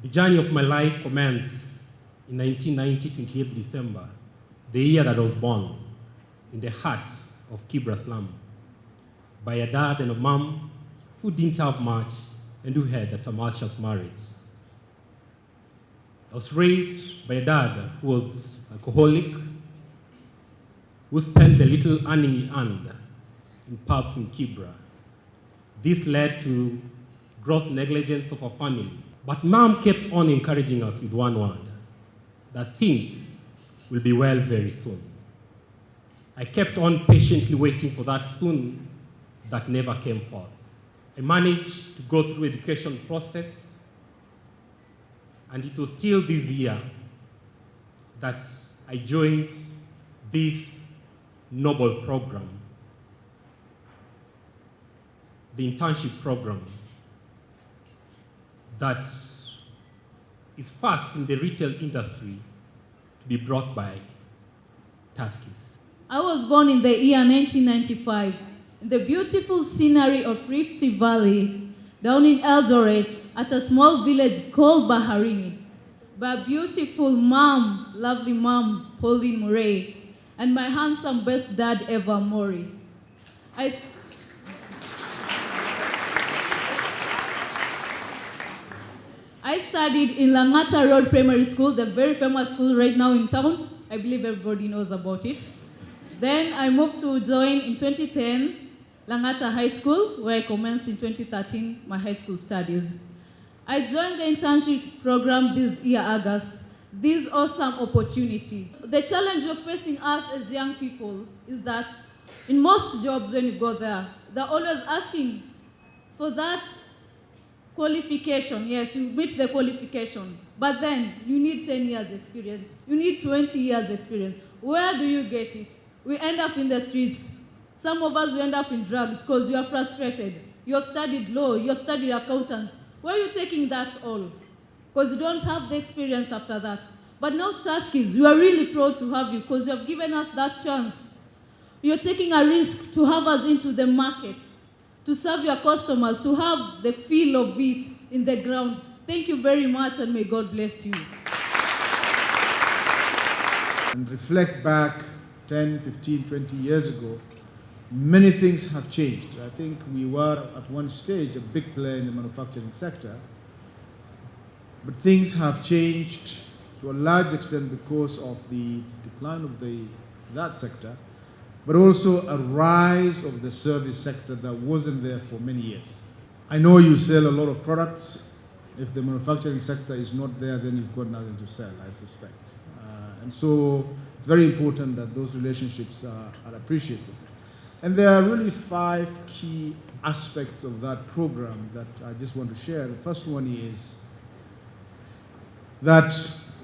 The journey of my life commenced in 1990, 28 December, the year that I was born, in the heart of Kibra slum, by a dad and a mom who didn't have much and who had a tumultuous marriage. I was raised by a dad who was alcoholic, who spent the little earning he earned in pubs in Kibra. This led to gross negligence of our family. But mom kept on encouraging us with one word, that things will be well very soon. I kept on patiently waiting for that soon that never came forth. I managed to go through education process, and it was still this year that I joined this noble program, the internship program that is first in the retail industry to be brought by Tuskys. I was born in the year 1995 in the beautiful scenery of Rift Valley down in Eldoret at a small village called Baharini by a beautiful mom, lovely mom, Pauline Murray, and my handsome best dad, Eva Morris. I studied in Langata Road Primary School, the very famous school right now in town. I believe everybody knows about it. Then I moved to join in 2010 Langata High School, where I commenced in 2013 my high school studies. I joined the internship program this year, August. This awesome opportunity. The challenge you're facing us as young people is that in most jobs when you go there, they're always asking for that qualification. Yes, you meet the qualification, but then you need 10 years experience. You need 20 years experience. Where do you get it? We end up in the streets. Some of us, we end up in drugs because you are frustrated. You have studied law, you have studied accountants. Where are you taking that all? Because you don't have the experience after that. But now Tuskys, we are really proud to have you because you have given us that chance. You're taking a risk to have us into the market, to serve your customers, to have the feel of it in the ground. Thank you very much, and may God bless you. And reflect back 10, 15, 20 years ago, many things have changed. I think we were at one stage a big player in the manufacturing sector, but things have changed to a large extent because of the decline of that sector, but also a rise of the service sector that wasn't there for many years. I know you sell a lot of products. If the manufacturing sector is not there, then you've got nothing to sell, I suspect. And so it's very important that those relationships are appreciated. And there are really 5 key aspects of that program that I just want to share. The first one is that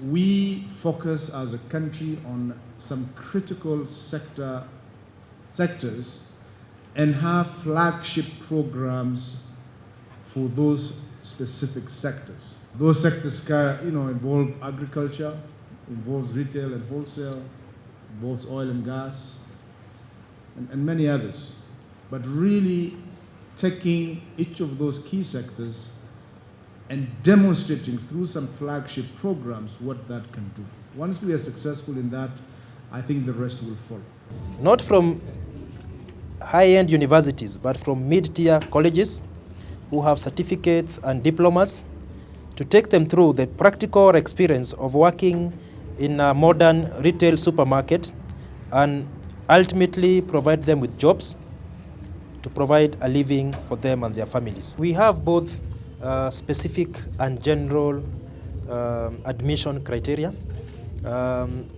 we focus as a country on some critical sectors and have flagship programs for those specific sectors. Those sectors involve agriculture, involves retail and wholesale, involves oil and gas, and many others. But really taking each of those key sectors and demonstrating through some flagship programs what that can do. Once we are successful in that, I think the rest will follow. Not from high-end universities, but from mid-tier colleges who have certificates and diplomas to take them through the practical experience of working in a modern retail supermarket and ultimately provide them with jobs to provide a living for them and their families. We have both specific and general admission criteria.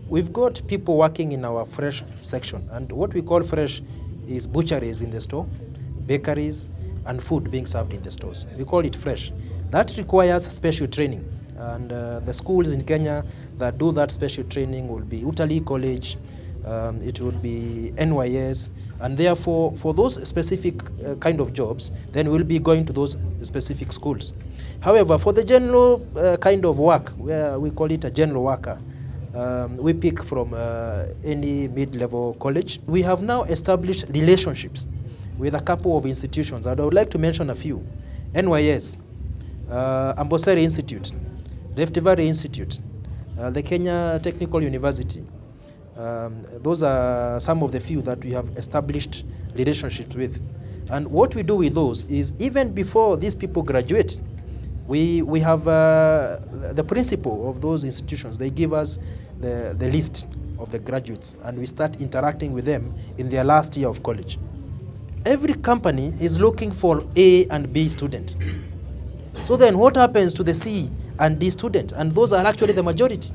We've got people working in our fresh section, and what we call fresh is butcheries in the store, bakeries, and food being served in the stores. We call it fresh. That requires special training, and the schools in Kenya that do that special training will be Utalii College, it would be NYS, and therefore for those specific kind of jobs, then we'll be going to those specific schools. However, for the general kind of work, where we call it a general worker, we pick from any mid-level college. We have now established relationships with a couple of institutions, and I would like to mention a few. NYS, Ambosari Institute, Rift Valley Institute, the Kenya Technical University. Those are some of the few that we have established relationships with. And what we do with those is, even before these people graduate, we have the principal of those institutions. They give us the list of the graduates, and we start interacting with them in their last year of college. Every company is looking for A and B students. So then what happens to the C and D student? And those are actually the majority.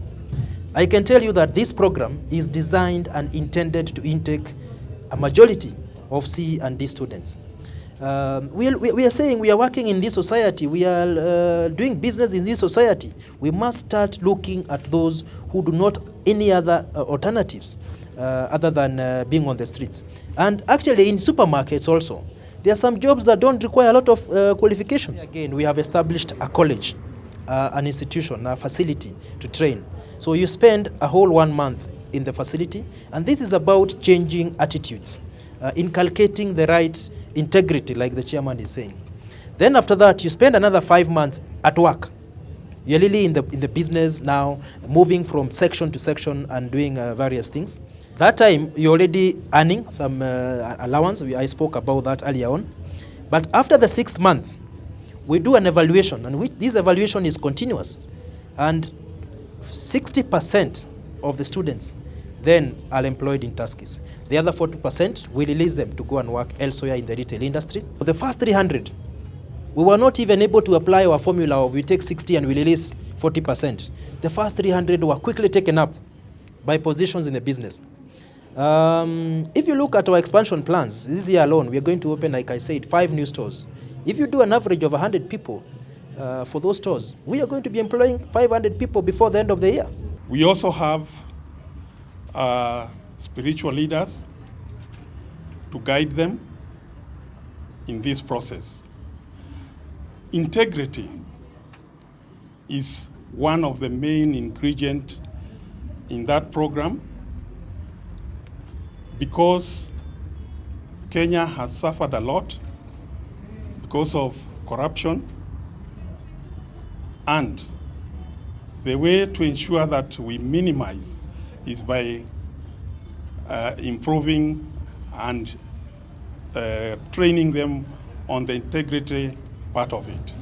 I can tell you that this program is designed and intended to intake a majority of C and D students. We are saying we are working in this society, we are doing business in this society. We must start looking at those who do not any other alternatives other than being on the streets. And actually in supermarkets also, there are some jobs that don't require a lot of qualifications. Again, we have established a college, an institution, a facility to train. So you spend a whole 1 month in the facility, and this is about changing attitudes, inculcating the right integrity, like the chairman is saying. Then after that, you spend another 5 months at work. You're really in the business now, moving from section to section and doing various things. That time, you're already earning some allowance. I spoke about that earlier on. But after the 6th month, we do an evaluation, and this evaluation is continuous. And 60% of the students then are employed in Tuskys. The other 40%, we release them to go and work elsewhere in the retail industry. For the first 300, we were not even able to apply our formula of we take 60 and we release 40%. The first 300 were quickly taken up by positions in the business. If you look at our expansion plans, this year alone, we are going to open, like I said, 5 new stores. If you do an average of 100 people for those stores, we are going to be employing 500 people before the end of the year. We also have spiritual leaders to guide them in this process. Integrity is one of the main ingredients in that program, because Kenya has suffered a lot because of corruption, and the way to ensure that we minimize is by improving and training them on the integrity part of it.